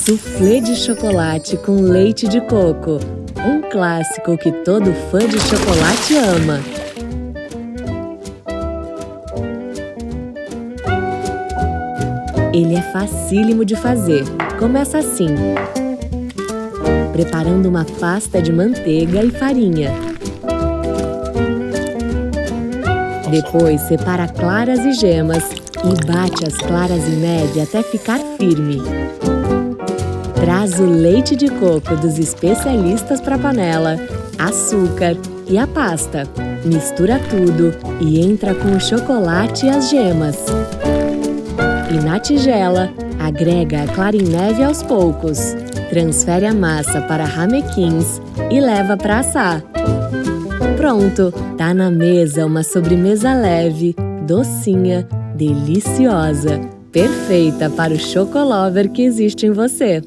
Soufflé de chocolate com leite de coco. Um clássico que todo fã de chocolate ama. Ele é facílimo de fazer. Começa assim, preparando uma pasta de manteiga e farinha. Depois, separa claras e gemas e bate as claras em neve até ficar firme. Traz o leite de coco dos especialistas para a panela, açúcar e a pasta. Mistura tudo e entra com o chocolate e as gemas. E na tigela, agrega a clara em neve aos poucos. Transfere a massa para ramequins e leva para assar. Pronto! Tá na mesa uma sobremesa leve, docinha, deliciosa. Perfeita para o chocolover que existe em você.